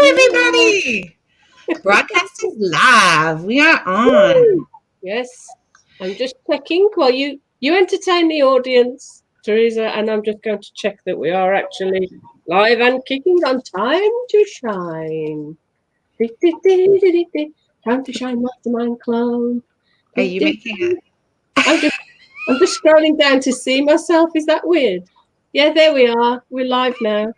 everybody! Broadcasting live. We are on. Yes. I'm just checking while you entertain the audience, Teresa, and I'm just going to check that we are actually live and kicking on Time to Shine. Time to Shine Mastermind Club. Are you making it? I'm just scrolling down to see myself. Is that weird? Yeah, there we are. We're live now.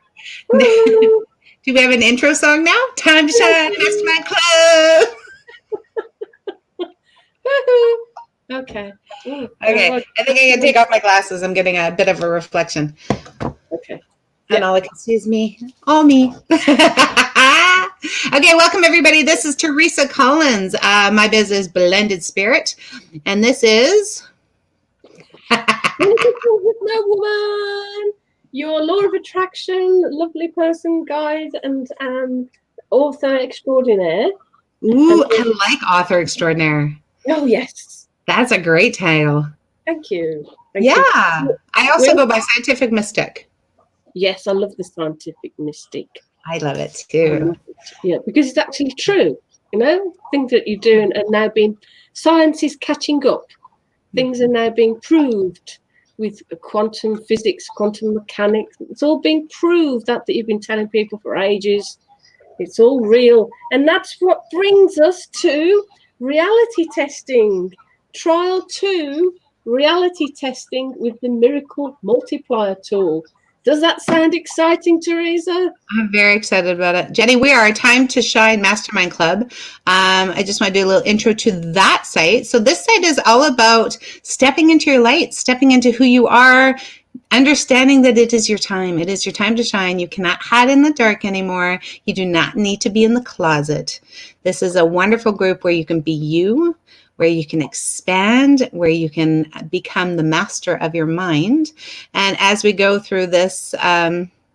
Do we have an intro song now? Time to Shine Mastermind Club. Okay. Ooh, Okay. I think I can take off my glasses. I'm getting a bit of a reflection. Okay. And all I can see is me. All me. Okay, welcome everybody. This is Teresa Collins. My business Blended Spirit. And this is Hypnowoman, your law of attraction, lovely person, guide, and author extraordinaire. Ooh, I like author extraordinaire. Oh, yes. That's a great title. Thank you. Thank you. I also go by Scientific Mystic. Yes, I love the Scientific Mystic. I love it too. Yeah, because it's actually true. You know, things that you're doing are now being, science is catching up. Things are now being proved with quantum physics, quantum mechanics. It's all being proved that you've been telling people for ages. It's all real. And that's what brings us to reality testing. Trial 2, reality testing with the Miracle Multiplier tool. Does that sound exciting, Teresa? I'm very excited about it. Jenny, we are a Time to Shine Mastermind Club. I just want to do a little intro to that site. So this site is all about stepping into your light, stepping into who you are, understanding that it is your time. It is your time to shine. You cannot hide in the dark anymore. You do not need to be in the closet. This is a wonderful group where you can be you, where you can expand, where you can become the master of your mind. And as we go through this,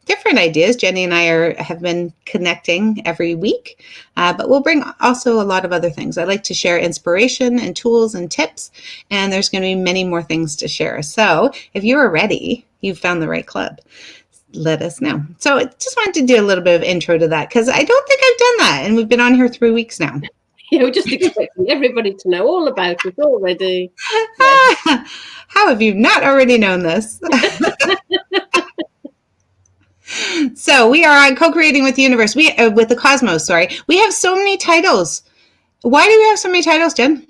different ideas, Jenny and I have been connecting every week, but we'll bring also a lot of other things. I like to share inspiration and tools and tips, and there's going to be many more things to share. So if you are ready, you've found the right club. Let us know. So I just wanted to do a little bit of intro to that because I don't think I've done that, and we've been on here 3 weeks now. Yeah, we're just expecting everybody to know all about it already. How have you not already known this? So we are on Co-Creating with the Universe, with the Cosmos, sorry. We have so many titles. Why do we have so many titles, Jen?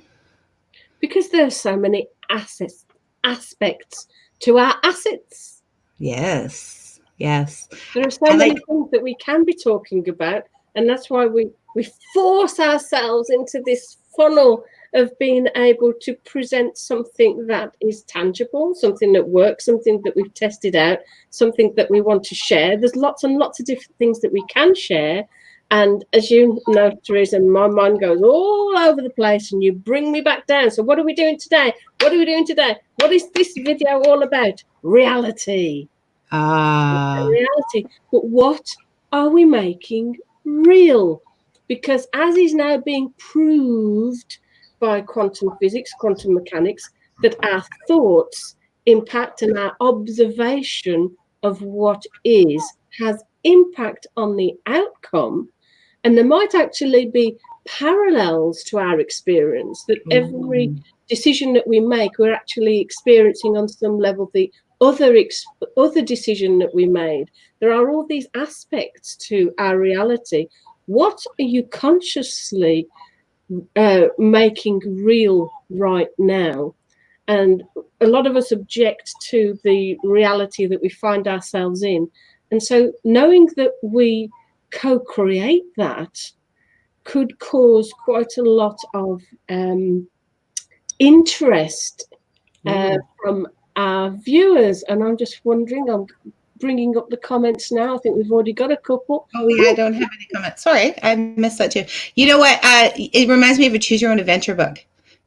Because there are so many aspects to our assets. Yes, yes. There are so many things that we can be talking about, and that's why we force ourselves into this funnel of being able to present something that is tangible, something that works, something that we've tested out, something that we want to share. There's lots and lots of different things that we can share. And as you know, Teresa, my mind goes all over the place and you bring me back down. So what are we doing today? What are we doing today? What is this video all about? Reality. Reality. But what are we making real? Because as is now being proved by quantum physics, quantum mechanics, that our thoughts impact and our observation of what is has impact on the outcome. And there might actually be parallels to our experience, that every decision that we make, we're actually experiencing on some level the other decision that we made. There are all these aspects to our reality. What are you consciously making real right now? And a lot of us object to the reality that we find ourselves in. And so knowing that we co-create that could cause quite a lot of interest from our viewers. And I'm just wondering, I'm bringing up the comments now. I think we've already got a couple. Oh, yeah, I don't have any comments. Sorry, I missed that too. You know what? It reminds me of a Choose Your Own Adventure book.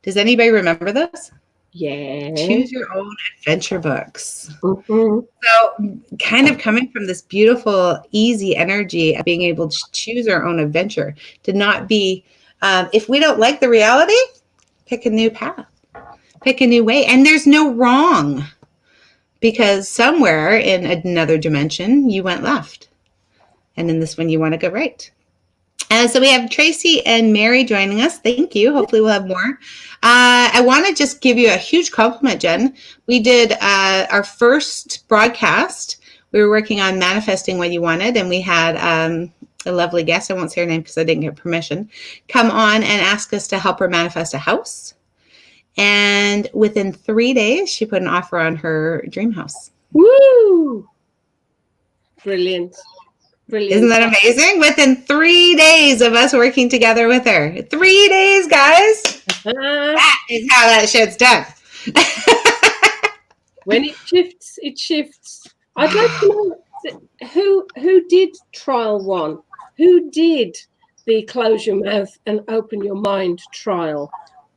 Does anybody remember this? Yeah. Choose Your Own Adventure books. So kind of coming from this beautiful, easy energy of being able to choose our own adventure, to not be, if we don't like the reality, pick a new path, pick a new way. And there's no wrong. Because somewhere in another dimension, you went left. And in this one, you want to go right. So we have Tracy and Mary joining us. Thank you. Hopefully we'll have more. I want to just give you a huge compliment, Jen. We did our first broadcast. We were working on manifesting what you wanted, and we had a lovely guest, I won't say her name because I didn't get permission, come on and ask us to help her manifest a house. And within 3 days, she put an offer on her dream house. Woo! Brilliant. Brilliant. Isn't that amazing? Within 3 days of us working together with her. 3 days, guys. That is how that shit's done. When it shifts, it shifts. I'd like to know who did trial one? Who did the close your mouth and open your mind trial?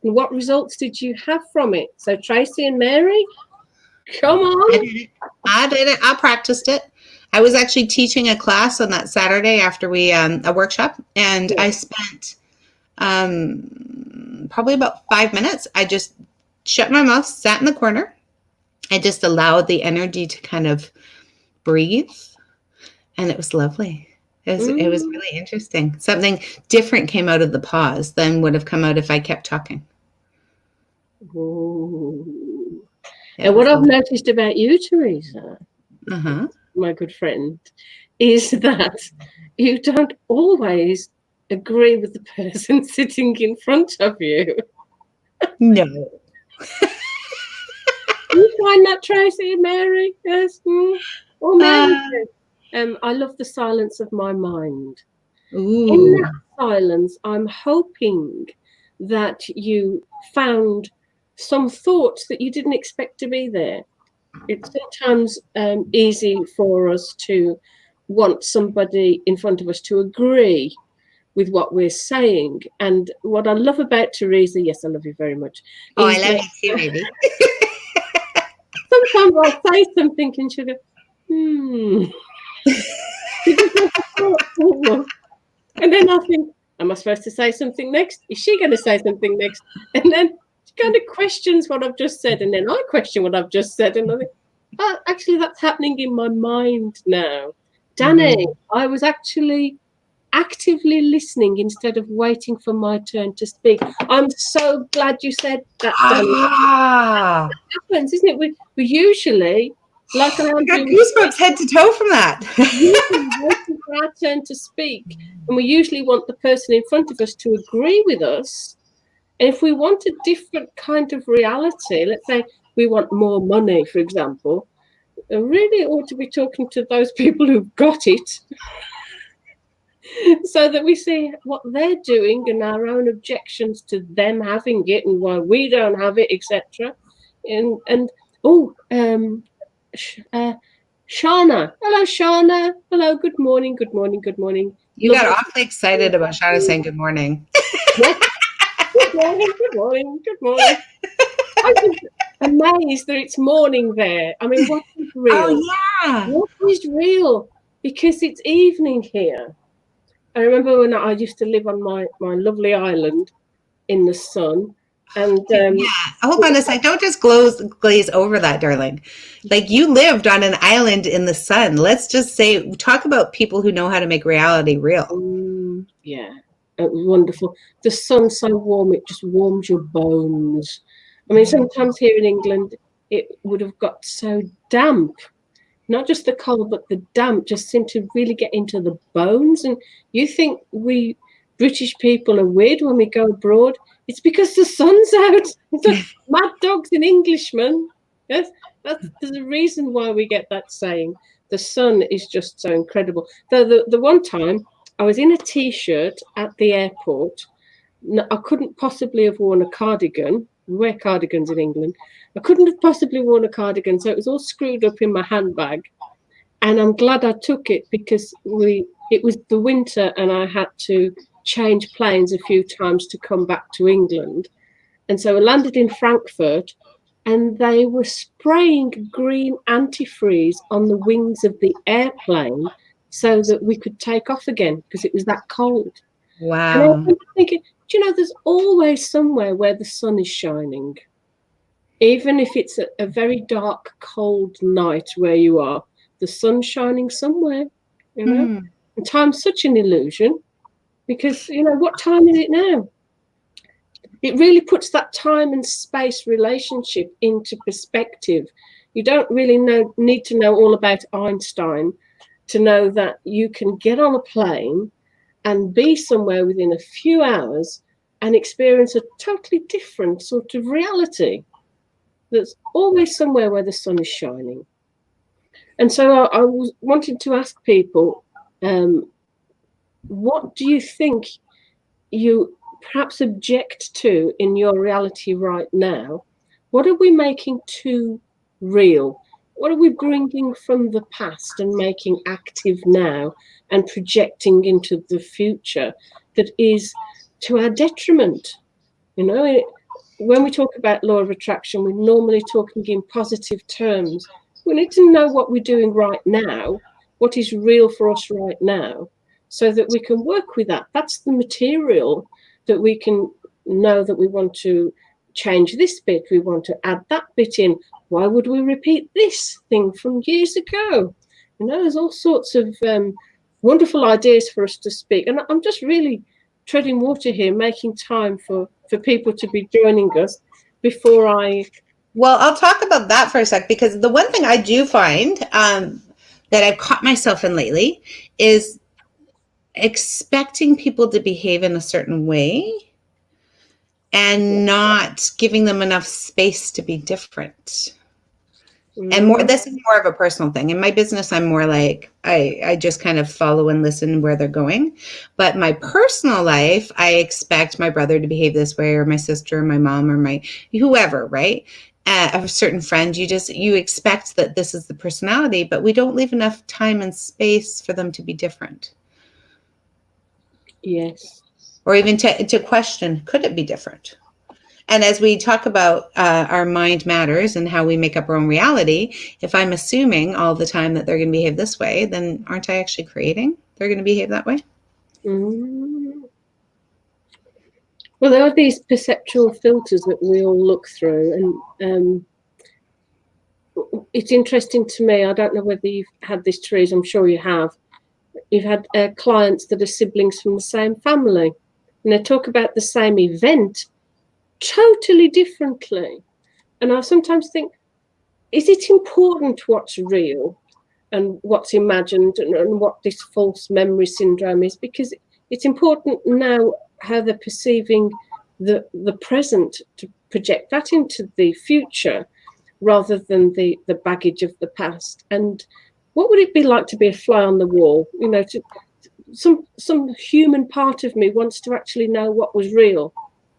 And what results did you have from it? So Tracy and Mary, come on. I did it. I practiced it. I was actually teaching a class on that Saturday after we a workshop, and I spent probably about 5 minutes. I just shut my mouth, sat in the corner. I just allowed the energy to kind of breathe, and it was lovely. It was really interesting. Something different came out of the pause than would have come out if I kept talking. Ooh. And what I've noticed about you, Teresa, my good friend, is that you don't always agree with the person sitting in front of you. No. You find that, Tracy, Mary? Yes. Or Mary. I love the silence of my mind. Ooh. In that silence, I'm hoping that you found some thoughts that you didn't expect to be there. It's sometimes easy for us to want somebody in front of us to agree with what we're saying. And what I love about Teresa, yes, I love you very much. Oh, I love you too, baby. Sometimes I'll say something and she'll go, and then I think, am I supposed to say something next? Is she going to say something next? And then she kind of questions what I've just said, and then I question what I've just said, and I think, oh, actually, that's happening in my mind now. Danny, I was actually actively listening instead of waiting for my turn to speak. I'm so glad you said that, Danny. That happens, isn't it? We usually, like I got goosebumps head to toe from that. waiting for our turn to speak, and we usually want the person in front of us to agree with us. And if we want a different kind of reality, let's say we want more money, for example, I really ought to be talking to those people who've got it, so that we see what they're doing and our own objections to them having it and why we don't have it, etc. Shauna. Hello, Shauna. Hello, good morning, good morning, good morning. You got awfully excited about Shauna saying good morning. Yes. Good morning, good morning, good morning. I'm just amazed that it's morning there. I mean, what is real? Oh, yeah. What is real? Because it's evening here. I remember when I used to live on my lovely island in the sun. And hold on a second. Don't just glaze over that, darling. Like, you lived on an island in the sun. Let's just say, talk about people who know how to make reality real. Yeah, it was wonderful. The sun's so warm, it just warms your bones. I mean, sometimes here in England, it would have got so damp. Not just the cold, but the damp just seemed to really get into the bones. And you think we British people are weird when we go abroad? It's because the sun's out. It's like mad dogs and Englishmen. Yes, there's a reason why we get that saying. The sun is just so incredible. The one time I was in a T-shirt at the airport. I couldn't possibly have worn a cardigan. We wear cardigans in England. I couldn't have possibly worn a cardigan, so it was all screwed up in my handbag. And I'm glad I took it because it was the winter and I had to change planes a few times to come back to England. And so I landed in Frankfurt and they were spraying green antifreeze on the wings of the airplane so that we could take off again because it was that cold. Wow. And I was thinking, do you know, there's always somewhere where the sun is shining. Even if it's a very dark, cold night where you are, the sun's shining somewhere, you know. And time's such an illusion. Because, what time is it now? It really puts that time and space relationship into perspective. You don't really need to know all about Einstein to know that you can get on a plane and be somewhere within a few hours and experience a totally different sort of reality that's always somewhere where the sun is shining. And so I was wanting to ask people, what do you think you perhaps object to in your reality right now? What are we making too real? What are we bringing from the past and making active now and projecting into the future that is to our detriment? When we talk about law of attraction, we're normally talking in positive terms. We need to know what we're doing right now, what is real for us right now, so that we can work with that. That's the material that we can know that we want to change this bit, we want to add that bit in. Why would we repeat this thing from years ago? There's all sorts of wonderful ideas for us to speak. And I'm just really treading water here, making time for people to be joining us before I... Well, I'll talk about that for a sec, because the one thing I do find that I've caught myself in lately is expecting people to behave in a certain way and not giving them enough space to be different. And more, this is more of a personal thing. In my business, I'm more like, I just kind of follow and listen where they're going. But my personal life, I expect my brother to behave this way, or my sister, or my mom, or my whoever, right? A certain friend, you expect that this is the personality, but we don't leave enough time and space for them to be different. Yes. Or even to question, could it be different? And as we talk about our mind matters and how we make up our own reality, if I'm assuming all the time that they're going to behave this way, then aren't I actually creating they're going to behave that way? Well, there are these perceptual filters that we all look through. And it's interesting to me, I don't know whether you've had this, Therese, I'm sure you have. You've had clients that are siblings from the same family, and they talk about the same event totally differently. And I sometimes think, is it important what's real and what's imagined and what this false memory syndrome is? Because it's important now how they're perceiving the present to project that into the future rather than the baggage of the past. And what would it be like to be a fly on the wall? Some human part of me wants to actually know what was real,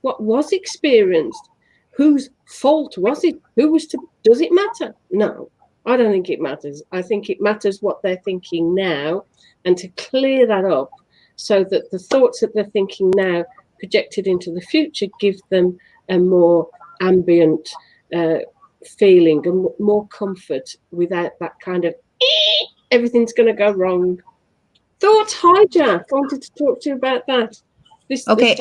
what was experienced, whose fault was it, does it matter? No, I don't think it matters. I think it matters what they're thinking now, and to clear that up so that the thoughts that they're thinking now projected into the future give them a more ambient feeling and more comfort without that kind of everything's going to go wrong. Thoughts hijack. I wanted to talk to you about that. Okay.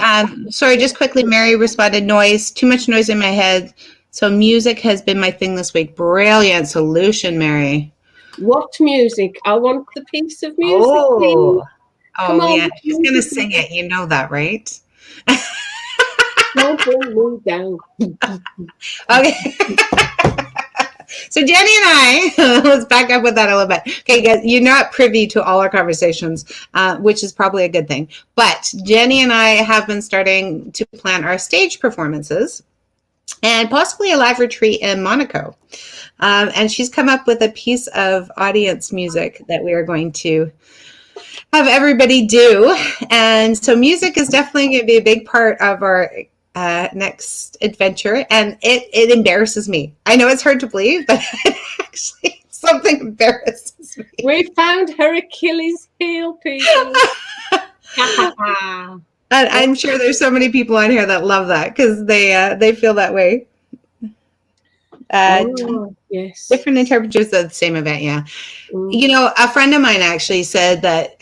Sorry, just quickly, Mary responded, noise, too much noise in my head. So music has been my thing this week. Brilliant solution, Mary. What music? I want the piece of music. Oh, Come on, yeah. She's going to sing it. You know that, right? Don't bring me down. Okay. So Jennie and I, let's back up with that a little bit. Okay, guys, you're not privy to all our conversations, which is probably a good thing. But Jennie and I have been starting to plan our stage performances and possibly a live retreat in Monaco. And she's come up with a piece of audience music that we are going to have everybody do. And so music is definitely going to be a big part of our next adventure, and it embarrasses me. I know it's hard to believe, but actually something embarrasses me. We found her Achilles heel, people. And I'm sure there's so many people on here that love that because they feel that way. Yes. Different interpreters of the same event, yeah. A friend of mine actually said that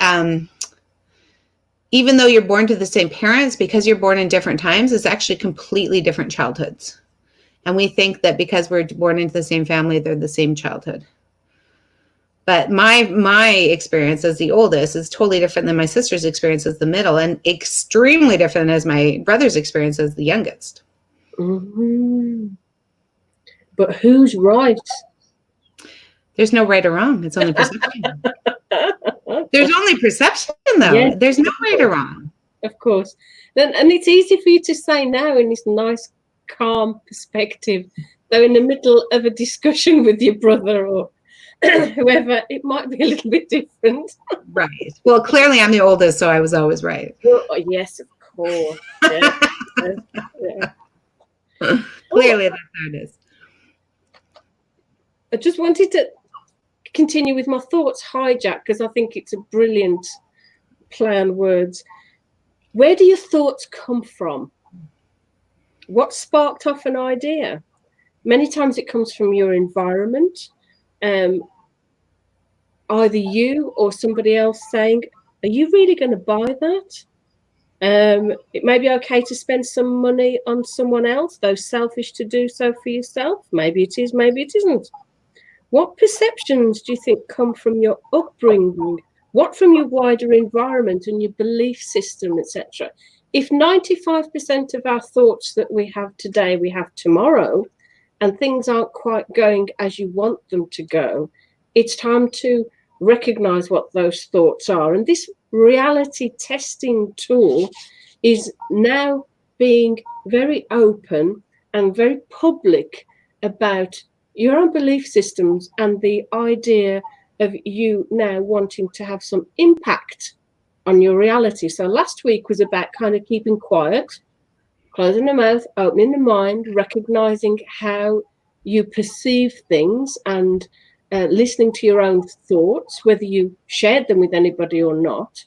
even though you're born to the same parents, because you're born in different times, it's actually completely different childhoods. And we think that because we're born into the same family, they're the same childhood. But my experience as the oldest is totally different than my sister's experience as the middle, and extremely different as my brother's experience as the youngest. Mm-hmm. But who's right? There's no right or wrong. It's only perception. There's only perception, though. Yes, There's no right or wrong. of course. And it's easy for you to say now in this nice, calm perspective, though in the middle of a discussion with your brother or whoever, it might be a little bit different. Right. Well, clearly I'm the oldest, so I was always right. Oh, yes, of course. Yeah. Yeah. Clearly that's how it is. I just wanted to continue with my thoughts hijack, because I think it's a brilliant play on words. Where do your thoughts come from? What sparked off an idea? Many times it comes from your environment, either you or somebody else saying, are you really going to buy that? It may be okay to spend some money on someone else, though selfish to do so for yourself. Maybe it is, maybe it isn't. What perceptions do you think come from your upbringing? What from your wider environment and your belief system, etc.? If 95% of our thoughts that we have today, we have tomorrow, and things aren't quite going as you want them to go, it's time to recognize what those thoughts are. And this reality testing tool is now being very open and very public about your own belief systems and the idea of you now wanting to have some impact on your reality. So last week was about kind of keeping quiet, closing the mouth, opening the mind, recognizing how you perceive things, and listening to your own thoughts, whether you shared them with anybody or not.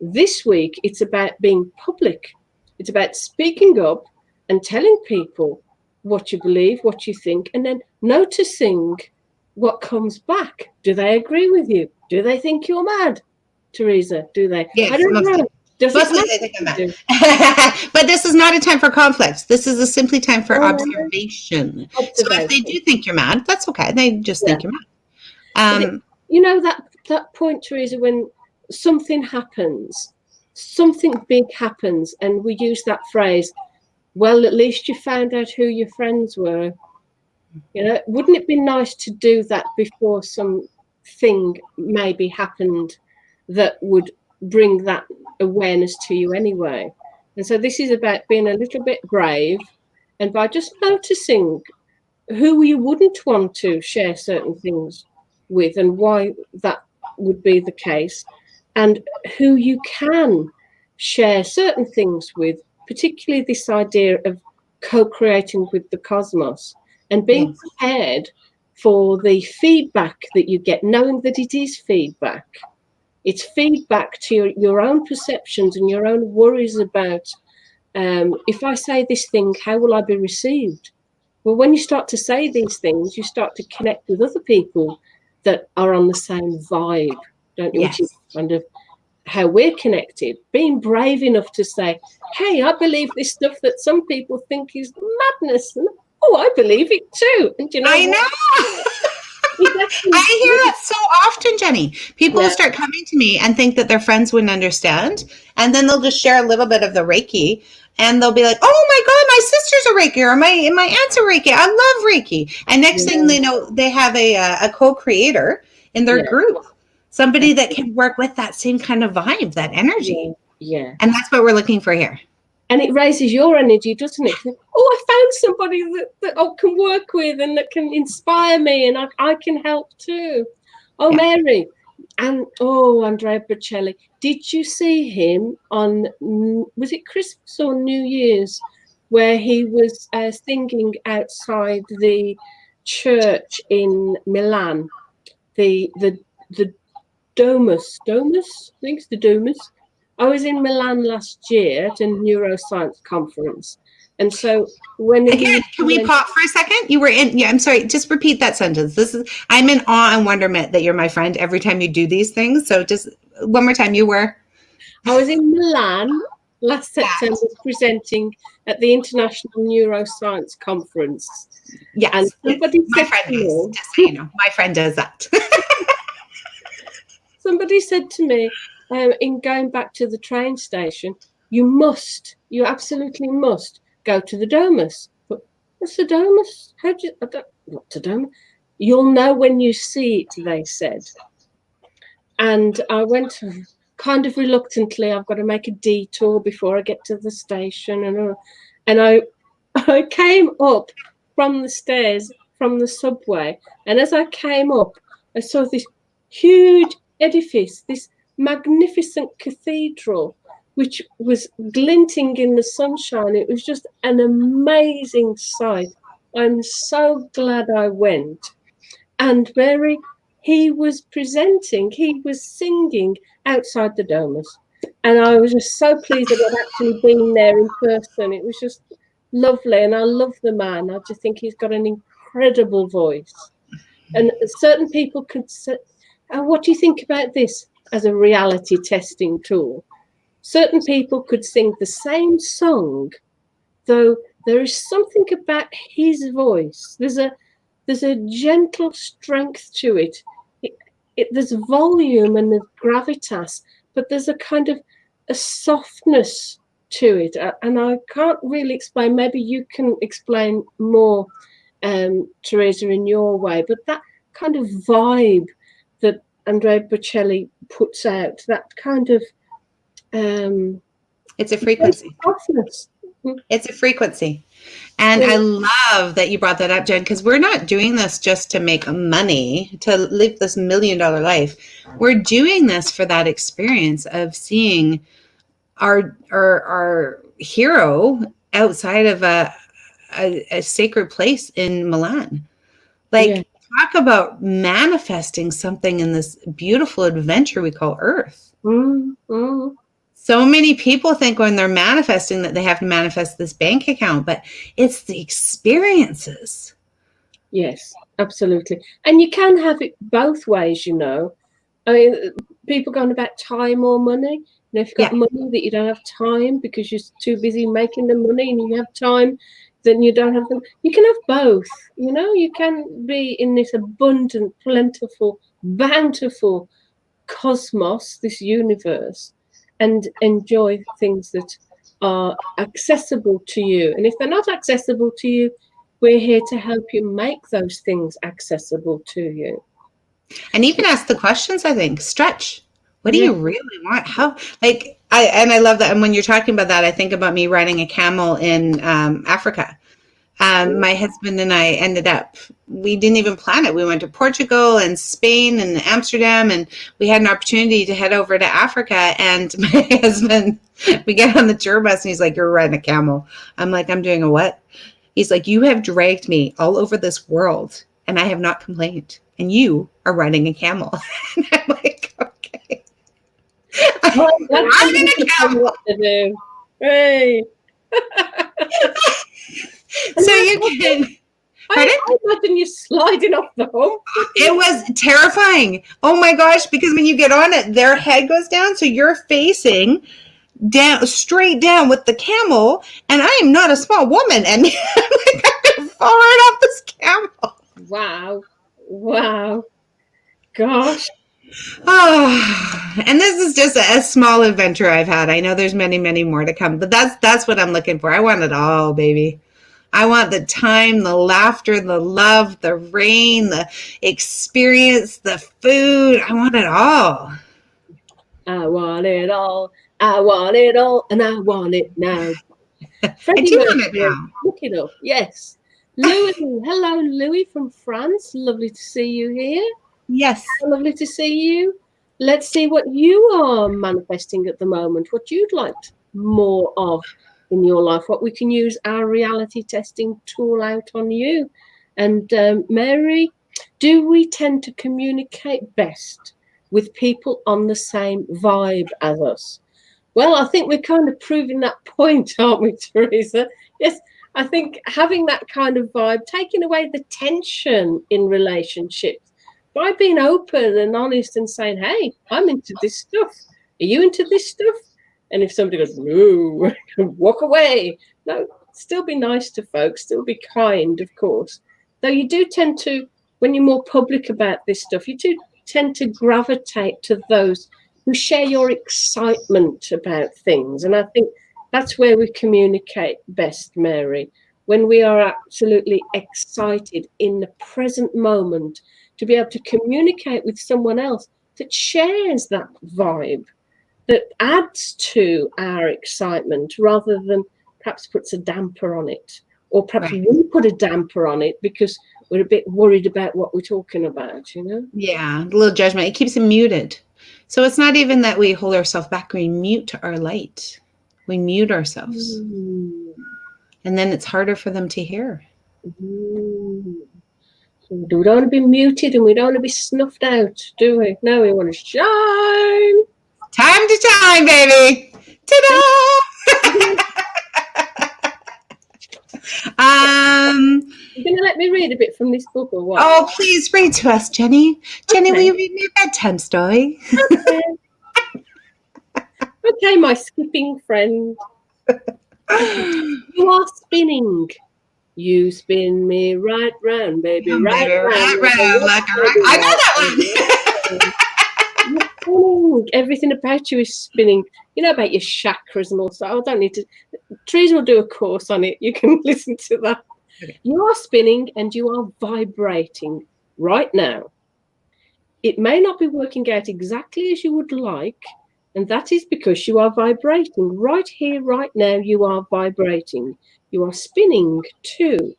This week, it's about being public. It's about speaking up and telling people what you believe, what you think, and then noticing what comes back. Do they agree with you? Do they think you're mad, Teresa? Do they? Yes, I don't know. Mostly they think I'm mad. But this is not a time for conflict. This is simply time for observation. So if they do think you're mad, that's okay. They just think you're mad. You know, that point, Teresa, when something happens, something big happens, and we use that phrase, well, at least you found out who your friends were. You know, wouldn't it be nice to do that before something maybe happened that would bring that awareness to you anyway? And so this is about being a little bit brave, and by just noticing who you wouldn't want to share certain things with and why that would be the case, and who you can share certain things with, particularly this idea of co-creating with the cosmos and being prepared for the feedback that you get, knowing that it is feedback. It's feedback to your own perceptions and your own worries about, if I say this thing, how will I be received? Well, when you start to say these things, you start to connect with other people that are on the same vibe, don't you? Yes. Which is kind of how we're connected. Being brave enough to say, hey, I believe this stuff that some people think is madness. And, oh, I believe it too. And you know, I know. I hear that so often, Jenny. People will start coming to me and think that their friends wouldn't understand. And then they'll just share a little bit of the Reiki. And they'll be like, oh my God, my sister's a Reiki, or my aunt's a Reiki. I love Reiki. And next thing they know, they have a co-creator in their group. Somebody that can work with that same kind of vibe, that energy. Yeah. And that's what we're looking for here. And it raises your energy, doesn't it? Oh, I found somebody that I can work with and that can inspire me, and I can help too. Oh, Mary. And Andrea Bocelli. Did you see him on, was it Christmas or New Year's, where he was singing outside the church in Milan, the Domus, I think it's the Domus. I was in Milan last year at a neuroscience conference. And so when can we pause for a second? You were in, I'm sorry, just repeat that sentence. I'm in awe and wonderment that you're my friend every time you do these things. So just one more time, you were? I was in Milan last September presenting at the International Neuroscience Conference. Yes. And somebody my friend does, just so you know. My friend does that. Somebody said to me, in going back to the train station, you absolutely must go to the Domus. But what's the Domus? What's the Domus? You'll know when you see it, they said. And I went kind of reluctantly. I've got to make a detour before I get to the station. And I came up from the stairs from the subway. And as I came up, I saw this huge edifice, this magnificent cathedral, which was glinting in the sunshine. It was just an amazing sight. I'm so glad I went. And Mary, he was presenting, he was singing outside the Domus. And I was just so pleased that I'd actually been there in person. It was just lovely. And I love the man. I just think he's got an incredible voice. And certain people could say, oh, what do you think about this as a reality testing tool? Certain people could sing the same song, though there is something about his voice. There's a gentle strength to it. There's volume and there's gravitas, but there's a kind of a softness to it. And I can't really explain. Maybe you can explain more, Teresa, in your way. But that kind of vibe that Andrea Bocelli puts out, that kind of it's a frequency. Softness. It's a frequency. And I love that you brought that up, Jen, because we're not doing this just to make money, to live this $1 million life. We're doing this for that experience of seeing our hero outside of a sacred place in Milan. Like, talk about manifesting something in this beautiful adventure we call Earth. Mm-hmm. So many people think when they're manifesting that they have to manifest this bank account, but it's the experiences. Yes, absolutely. And you can have it both ways, you know. I mean, people going about time or money. You know, if you've got money that you don't have time because you're too busy making the money, and you have time, then you don't have them. You can have both, you know. You can be in this abundant, plentiful, bountiful cosmos, this universe, and enjoy things that are accessible to you. And if they're not accessible to you, we're here to help you make those things accessible to you. And even ask the questions, I think. Stretch. What do you really want? How, like, I love that. And when you're talking about that, I think about me riding a camel in Africa. My husband and I ended up, we didn't even plan it. We went to Portugal and Spain and Amsterdam, and we had an opportunity to head over to Africa. And my husband, we get on the tour bus and he's like, "You're riding a camel." I'm like, "I'm doing a what?" He's like, "You have dragged me all over this world and I have not complained. And you are riding a camel." And I'm like, "Okay." Well, that's riding a camel. What to do. Hey. So you can. I imagine you sliding off the hump. It was terrifying. Oh my gosh, because when you get on it, their head goes down, so you're facing down, straight down with the camel, and I am not a small woman, and I'm like, I'm gonna fall right off this camel. Wow. Gosh. Oh, and this is just a small adventure I've had. I know there's many, many more to come, but that's what I'm looking for. I want it all, baby. I want the time, the laughter, the love, the rain, the experience, the food. I want it all. I want it all. I want it all, and I want it now. I do want it now. Look it up. Yes. Louis. Hello, Louis from France. Lovely to see you here. Yes. Lovely to see you. Let's see what you are manifesting at the moment, what you'd like more of in your life, what we can use our reality testing tool out on you. And Mary, do we tend to communicate best with people on the same vibe as us? Well, I think we're kind of proving that point, aren't we, Teresa? Yes, I think having that kind of vibe, taking away the tension in relationships by being open and honest and saying, "Hey, I'm into this stuff. Are you into this stuff?" And if somebody goes, "No," walk away. No, still be nice to folks, still be kind, of course. Though you do tend to, when you're more public about this stuff, you do tend to gravitate to those who share your excitement about things. And I think that's where we communicate best, Mary, when we are absolutely excited in the present moment to be able to communicate with someone else that shares that vibe, that adds to our excitement rather than perhaps puts a damper on it. Or perhaps we put a damper on it because we're a bit worried about what we're talking about, you know? Yeah, a little judgment. It keeps it muted. So it's not even that we hold ourselves back. We mute our light. We mute ourselves. And then it's harder for them to hear. So we don't want to be muted and we don't want to be snuffed out, do we? No, we want to shine. Time to shine, baby. Ta-da! You're going to let me read a bit from this book or what? Oh, please read to us, Jenny. Jenny, will you read me a bedtime story? Okay, my skipping friend. You are spinning. You spin me right round, baby, right round. I know that one. You're spinning. Everything about you is spinning. You know about your chakras and all that. I don't need to. Trees will do a course on it. You can listen to that. Okay. You are spinning and you are vibrating right now. It may not be working out exactly as you would like, and that is because you are vibrating. Right here, right now, you are vibrating. You are spinning too.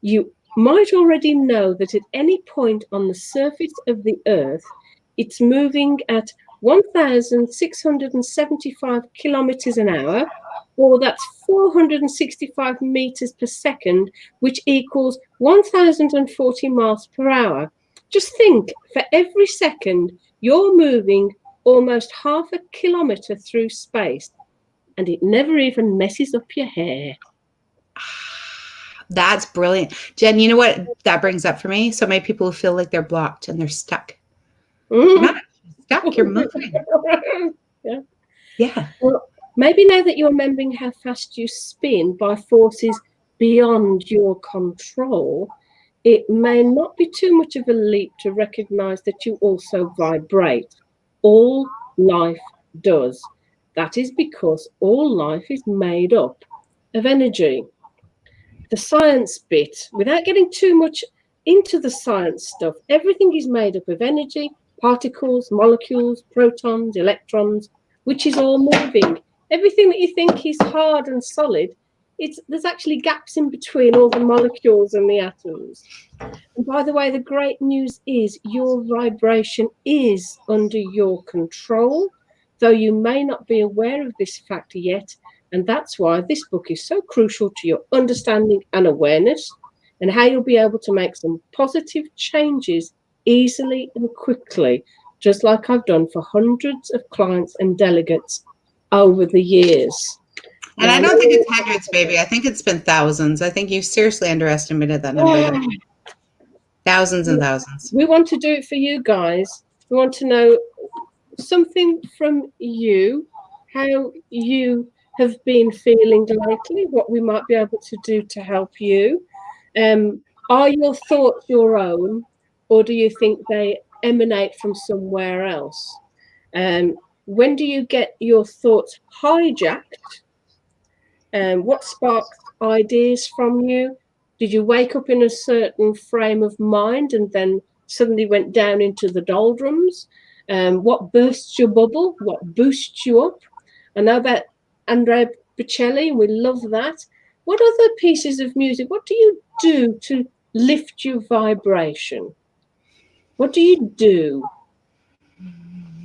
You might already know that at any point on the surface of the Earth, it's moving at 1,675 kilometers an hour, or that's 465 meters per second, which equals 1,040 miles per hour. Just think, for every second, you're moving almost half a kilometer through space, and it never even messes up your hair. That's brilliant. Jen, you know what that brings up for me? So many people feel like they're blocked and they're stuck. You're not stuck, you're moving. Yeah. Well, maybe now that you're remembering how fast you spin by forces beyond your control, it may not be too much of a leap to recognize that you also vibrate. All life does. That is because all life is made up of energy. The science bit, without getting too much into the science stuff, everything is made up of energy, particles, molecules, protons, electrons, which is all moving. Everything that you think is hard and solid, there's actually gaps in between all the molecules and the atoms. And by the way, the great news is your vibration is under your control, though you may not be aware of this fact yet. And that's why this book is so crucial to your understanding and awareness, and how you'll be able to make some positive changes easily and quickly, just like I've done for hundreds of clients and delegates over the years. And I don't think it's hundreds, baby. I think it's been thousands. I think you seriously underestimated that number. Thousands and thousands. We want to do it for you guys. We want to know something from you, how you have been feeling lately, what we might be able to do to help you. Are your thoughts your own, or do you think they emanate from somewhere else? When do you get your thoughts hijacked? What sparks ideas from you? Did you wake up in a certain frame of mind and then suddenly went down into the doldrums? What bursts your bubble? What boosts you up? I know about Andrea Bocelli, we love that. What other pieces of music, what do you do to lift your vibration? What do you do?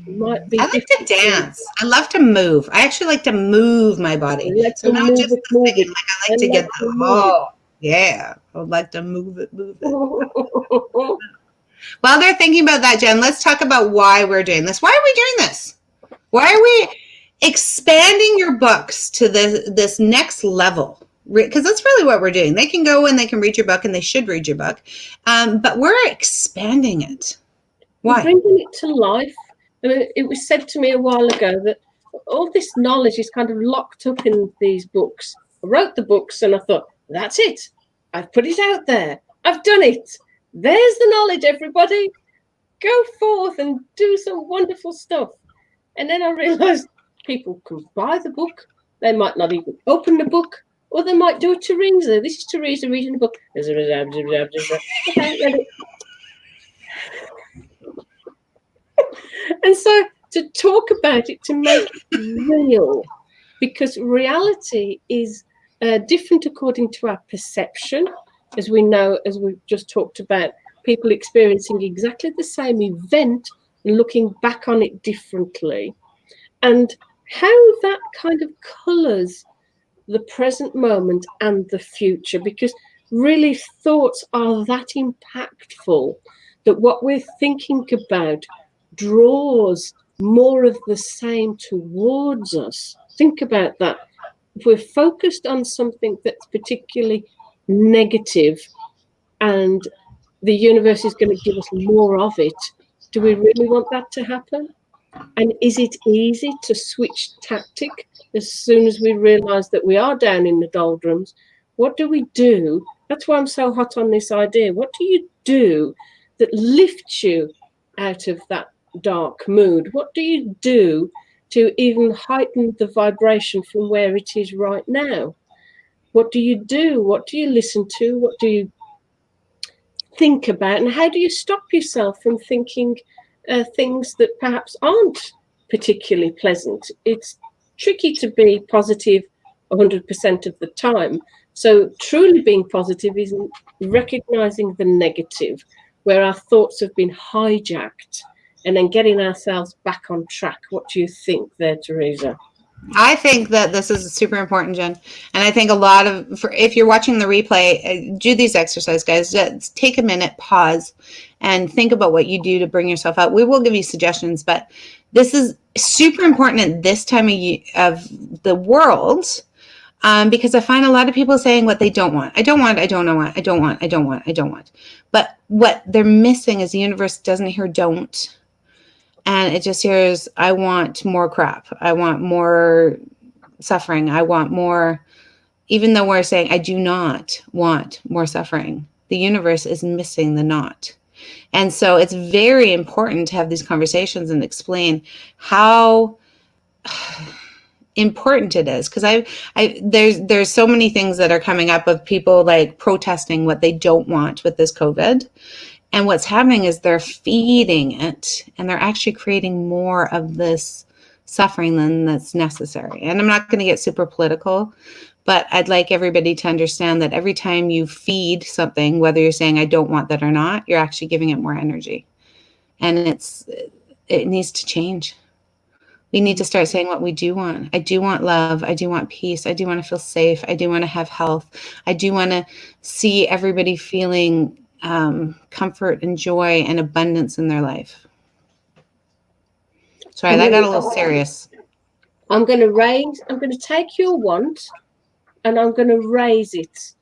I like to dance. I love to move. I actually like to move my body. So not just the singing, like I like to get the, oh, yeah. I would like to move it. While they're thinking about that, Jen, let's talk about why we're doing this. Why are we doing this? Why are we expanding your books to this next level? Because that's really what we're doing. They can go and they can read your book, and they should read your book. But we're expanding it. Why? We're bringing it to life. I mean, it was said to me a while ago that all this knowledge is kind of locked up in these books. I wrote the books and I thought, that's it. I've put it out there. I've done it. There's the knowledge, everybody. go forth and do some wonderful stuff. And then I realized people can buy the book. They might not even open the book, or they might do a Teresa. This is Teresa reading the book. Okay, ready. And so to talk about it, to make it real, because reality is different according to our perception, as we know, as we've just talked about, people experiencing exactly the same event and looking back on it differently, and how that kind of colours the present moment and the future, because really thoughts are that impactful that what we're thinking about draws more of the same towards us. Think about that. If we're focused on something that's particularly negative and the universe is going to give us more of it, do we really want that to happen? And is it easy to switch tactic as soon as we realize that we are down in the doldrums? What do we do? That's why I'm so hot on this idea. What do you do that lifts you out of that dark mood? What do you do to even heighten the vibration from where it is right now? What do you do? What do you listen to? What do you think about? And how do you stop yourself from thinking things that perhaps aren't particularly pleasant? It's tricky to be positive 100% of the time. So truly being positive is recognizing the negative, where our thoughts have been hijacked, and then getting ourselves back on track. What do you think there, Teresa? I think that this is super important, Jen. And I think a lot of, if you're watching the replay, do these exercises, guys. Just take a minute, pause, and think about what you do to bring yourself out. We will give you suggestions, but this is super important at this time of the world, because I find a lot of people saying what they don't want. I don't want, I don't know what, I don't want, I don't want, I don't want. But what they're missing is the universe doesn't hear don't. And it just hears, I want more crap. I want more suffering. I want more, even though we're saying, I do not want more suffering. The universe is missing the not. And so it's very important to have these conversations and explain how important it is. Because there's so many things that are coming up of people like protesting what they don't want with this COVID. And what's happening is they're feeding it, and they're actually creating more of this suffering than that's necessary. And I'm not going to get super political, but I'd like everybody to understand that every time you feed something, whether you're saying I don't want that or not, you're actually giving it more energy. And it needs to change. We need to start saying what we do want. I do want love. I do want peace. I do want to feel safe. I do want to have health. I do want to see everybody feeling comfort and joy and abundance in their life. Sorry, that got a little serious. I'm going to take your want and I'm going to raise it,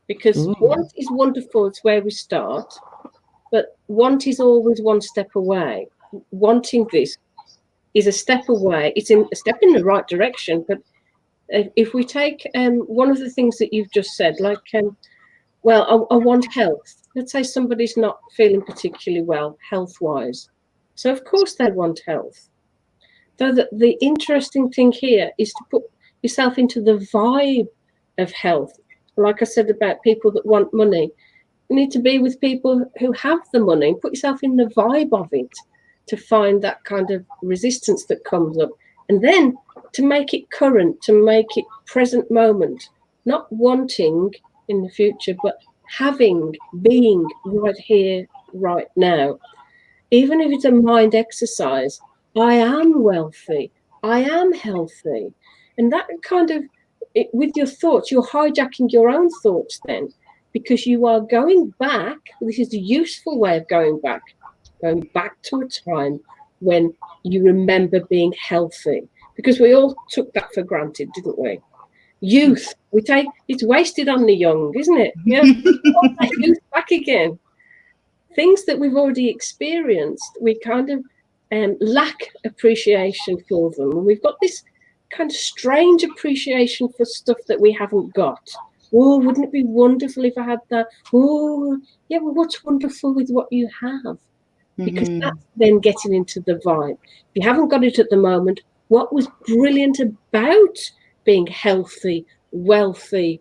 because want is wonderful. It's where we start, but want is always one step away. Wanting this is a step away. It's a step in the right direction. But if we take one of the things that you've just said, like, well, I want health. Let's say somebody's not feeling particularly well health-wise. So, of course, they want health. Though the interesting thing here is to put yourself into the vibe of health. Like I said about people that want money, you need to be with people who have the money. Put yourself in the vibe of it to find that kind of resistance that comes up. And then to make it current, to make it present moment, not wanting in the future, but having, being right here, right now. Even if it's a mind exercise, I am wealthy, I am healthy. And that kind of, with your thoughts, you're hijacking your own thoughts then, because you are going back. This is a useful way of going back to a time when you remember being healthy, because we all took that for granted, didn't we? Youth, it's wasted on the young, isn't it? Yeah, youth back again. Things that we've already experienced, we kind of lack appreciation for them. And we've got this kind of strange appreciation for stuff that we haven't got. Oh, wouldn't it be wonderful if I had that? Oh, yeah, well, what's wonderful with what you have? because that's then getting into the vibe. If you haven't got it at the moment, what was brilliant about being healthy, wealthy,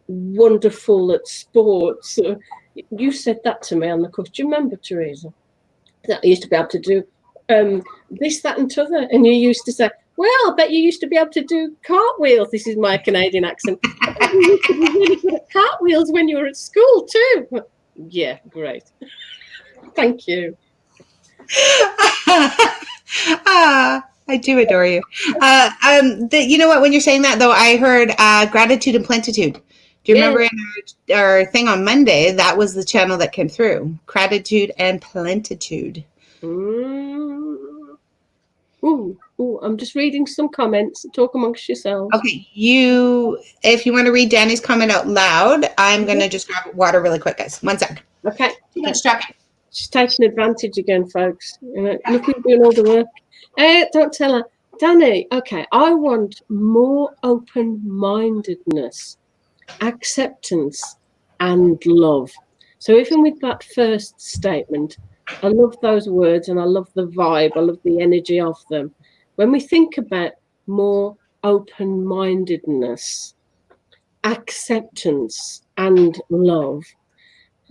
wonderful at sports? You said that to me on the course. Do you remember, Teresa? That I used to be able to do this, that, and t'other. And you used to say, well, I bet you used to be able to do cartwheels. This is my Canadian accent. You used to be really good at cartwheels when you were at school too. Yeah, great. Thank you. I do adore you. You know what? When you're saying that, though, I heard gratitude and plentitude. Do you remember in our thing on Monday? That was the channel that came through. Gratitude and plentitude. Ooh, I'm just reading some comments. Talk amongst yourselves. Okay, if you want to read Danny's comment out loud, I'm going to just grab water really quick, guys. 1 sec. Okay. Too much talking. She's taking advantage again, folks. Look at doing all the work. Don't tell her. Danny, okay, I want more open-mindedness, acceptance, and love. So even with that first statement, I love those words and I love the vibe. I love the energy of them. When we think about more open-mindedness, acceptance, and love,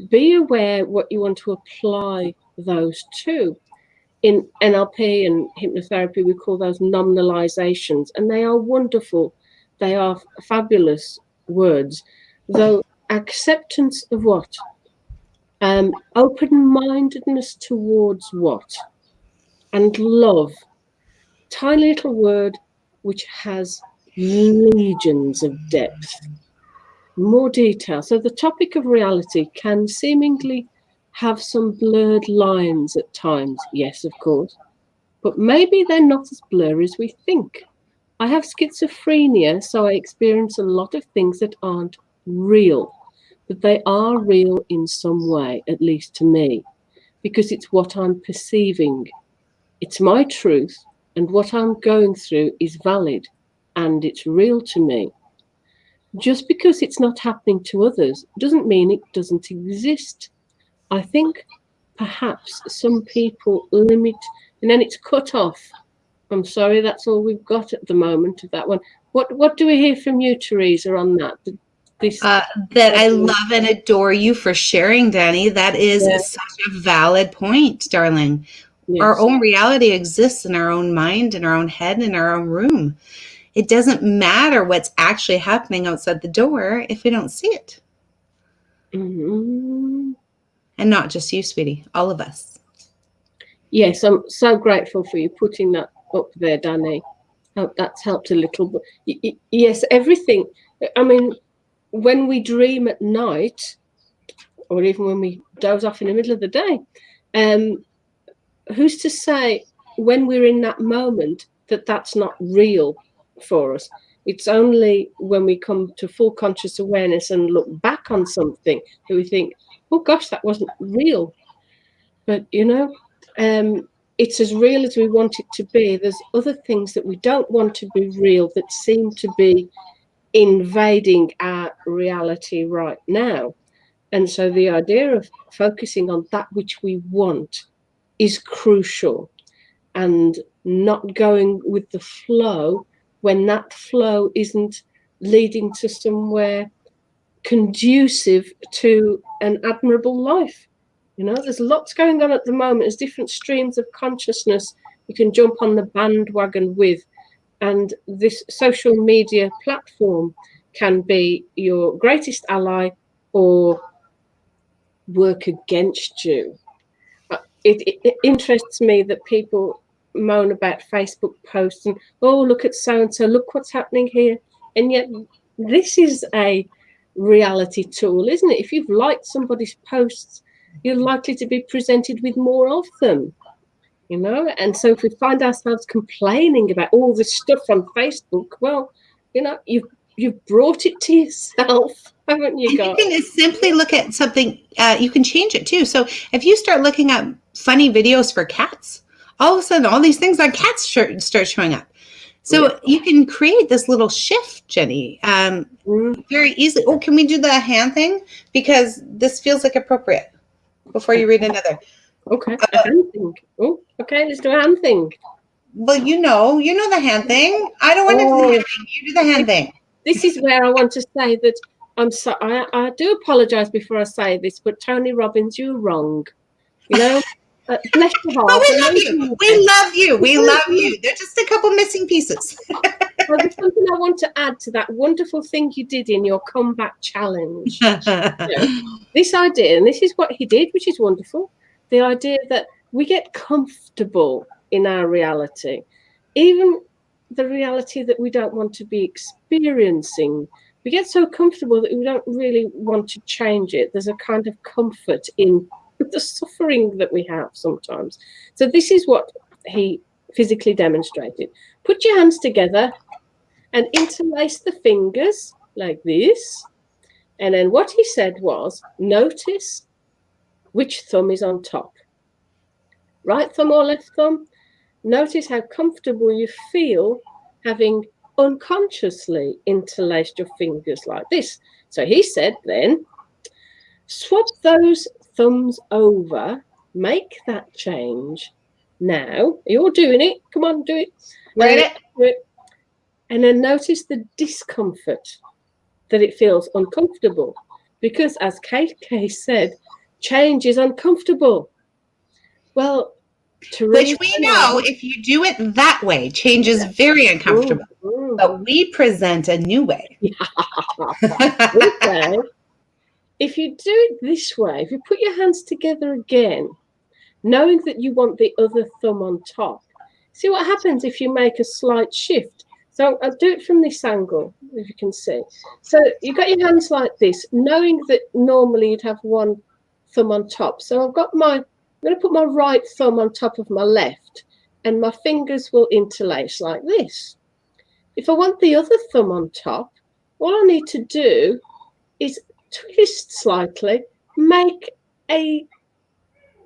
be aware what you want to apply those to. In NLP and hypnotherapy, we call those nominalizations, and they are wonderful. They are fabulous words. Though acceptance of what? Open-mindedness towards what? And love. Tiny little word which has legions of depth. More detail. So the topic of reality can seemingly have some blurred lines at times. Yes, of course. But maybe they're not as blurry as we think. I have schizophrenia, so I experience a lot of things that aren't real. But they are real in some way, at least to me, because it's what I'm perceiving. It's my truth, and what I'm going through is valid, and it's real to me. Just because it's not happening to others doesn't mean it doesn't exist. I think perhaps some people limit, and then it's cut off. I'm sorry, that's all we've got at the moment of that one. What do we hear from you, Teresa, on that? That I love and adore you for sharing, Danny. That is such a valid point, darling. Yes. Our own reality exists in our own mind, in our own head, in our own room. It doesn't matter what's actually happening outside the door if we don't see it. Mm-hmm. And not just you, sweetie, all of us. Yes, I'm so grateful for you putting that up there, Danny. Hope that's helped a little bit. Yes, everything. I mean, when we dream at night, or even when we doze off in the middle of the day, who's to say when we're in that moment that that's not real for us? It's only when we come to full conscious awareness and look back on something that we think, oh gosh, that wasn't real. But it's as real as we want it to be. There's other things that we don't want to be real that seem to be invading our reality right now. And so the idea of focusing on that which we want is crucial, and not going with the flow when that flow isn't leading to somewhere conducive to an admirable life. There's lots going on at the moment. There's different streams of consciousness you can jump on the bandwagon with. And this social media platform can be your greatest ally or work against you. It interests me that people moan about Facebook posts and, oh, look at so-and-so, look what's happening here. And yet this is a reality tool, isn't it? If you've liked somebody's posts, you're likely to be presented with more of them. And so if we find ourselves complaining about all this stuff on Facebook, well, you've brought it to yourself, haven't you, guys? You can simply look at something, you can change it too. So if you start looking at funny videos for cats, all of a sudden all these things on cats start showing up. So you can create this little shift, Jenny, very easily. Oh, can we do the hand thing? Because this feels like appropriate before you read another. Okay, a hand thing. Oh, okay, let's do a hand thing. Well, you know the hand thing. I don't want to do the hand thing. You do the hand thing. This is where I want to say that I do apologize before I say this, but Tony Robbins, you're wrong. You know, bless your But heart. we love you. We love you. We love you. There's just a couple missing pieces. Well, there's something I want to add to that wonderful thing you did in your comeback challenge. This idea, and this is what he did, which is wonderful. The idea that we get comfortable in our reality, even the reality that we don't want to be experiencing. We get so comfortable that we don't really want to change it. There's a kind of comfort in the suffering that we have sometimes. So this is what he physically demonstrated. Put your hands together and interlace the fingers like this. And then what he said was, notice which thumb is on top. Right thumb or left thumb? Notice how comfortable you feel having unconsciously interlaced your fingers like this. So he said then, swap those thumbs over, make that change. Now, you're doing it. Come on, do it. Right. And then notice the discomfort that it feels uncomfortable. Because as KK said, change is uncomfortable. Well, which we know if you do it that way, change is very uncomfortable. But we present a new way. Okay. If you do it this way, if you put your hands together again, knowing that you want the other thumb on top, see what happens if you make a slight shift. So I'll do it from this angle, if you can see. So you've got your hands like this, knowing that normally you'd have one thumb on top. So I'm going to put my right thumb on top of my left, and my fingers will interlace like this. If I want the other thumb on top, all I need to do is twist slightly, make a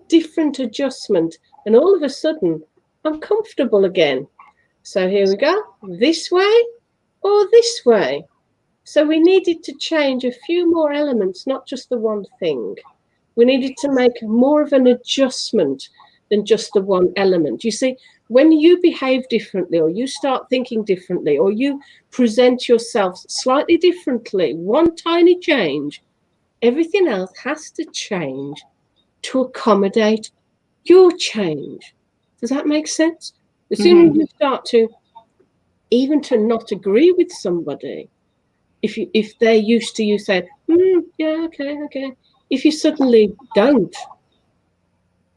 different adjustment, and all of a sudden I'm comfortable again. So here we go, this way or this way. So we needed to change a few more elements, not just the one thing. We needed to make more of an adjustment than just the one element. You see, when you behave differently, or you start thinking differently, or you present yourself slightly differently, one tiny change, everything else has to change to accommodate your change. Does that make sense? As soon as you start to, even to not agree with somebody, if they're used to you saying, yeah, okay. If you suddenly don't,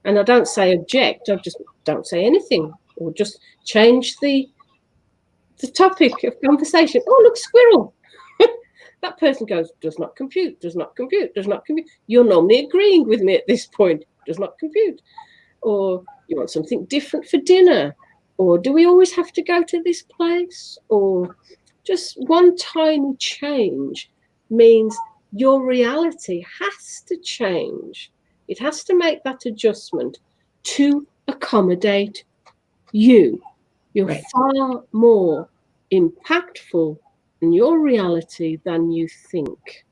and I don't say object, I just don't say anything, or just change the topic of conversation. Oh, look, squirrel. That person goes, does not compute, does not compute, does not compute. You're normally agreeing with me at this point, does not compute. Or you want something different for dinner. Or do we always have to go to this place? Or just one tiny change means your reality has to change. It has to make that adjustment to accommodate you. You're far more impactful in your reality than you think.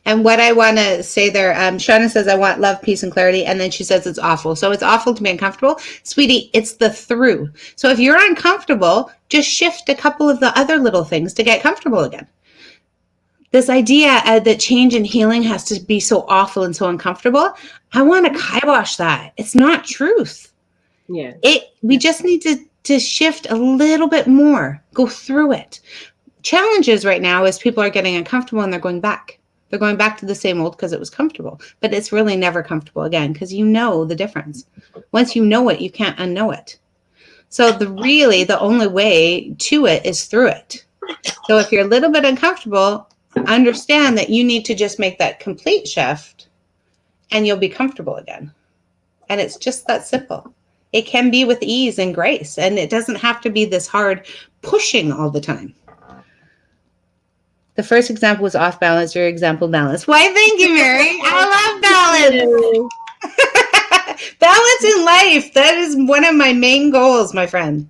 And what I want to say there, Shauna says, I want love, peace, and clarity. And then she says it's awful. So it's awful to be uncomfortable. Sweetie, it's the through. So if you're uncomfortable, just shift a couple of the other little things to get comfortable again. This idea that change and healing has to be so awful and so uncomfortable, I want to kibosh that. It's not truth. Yeah. We just need to shift a little bit more, go through it. Challenges right now is people are getting uncomfortable and they're going back. They're going back to the same old because it was comfortable, but it's really never comfortable again because you know the difference. Once you know it, you can't unknow it. So the only way to it is through it. So if you're a little bit uncomfortable, understand that you need to just make that complete shift and you'll be comfortable again. And it's just that simple. It can be with ease and grace, and it doesn't have to be this hard pushing all the time. The first example was off balance, your example balance. Why, thank you, Mary. I love balance. Balance in life. That is one of my main goals, my friend.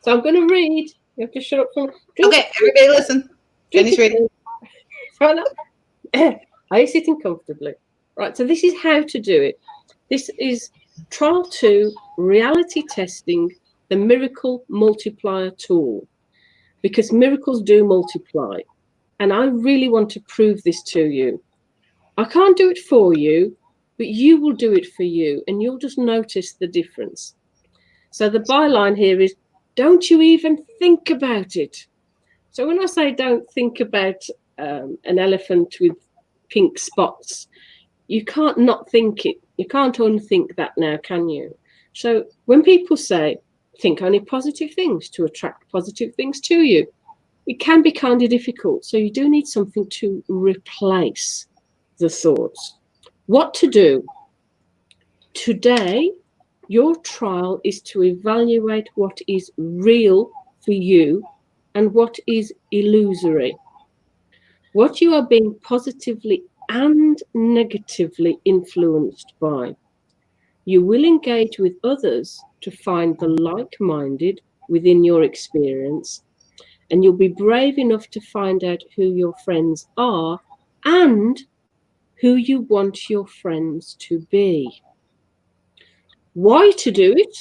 So I'm going to read. You have to shut up for Okay, everybody listen. Jenny's reading. Are you sitting comfortably? Right, so this is how to do it. This is Trial 2, reality testing the miracle multiplier tool, because miracles do multiply. And I really want to prove this to you. I can't do it for you, but you will do it for you, and you'll just notice the difference. So the byline here is, don't you even think about it. So when I say don't think about an elephant with pink spots, you can't not think it. You can't unthink that now, can you? So when people say, think only positive things to attract positive things to you, it can be kind of difficult. So you do need something to replace the thoughts. What to do? Today, your trial is to evaluate what is real for you and what is illusory. What you are being positively and negatively influenced by. You will engage with others to find the like-minded within your experience, and you'll be brave enough to find out who your friends are and who you want your friends to be. Why to do it?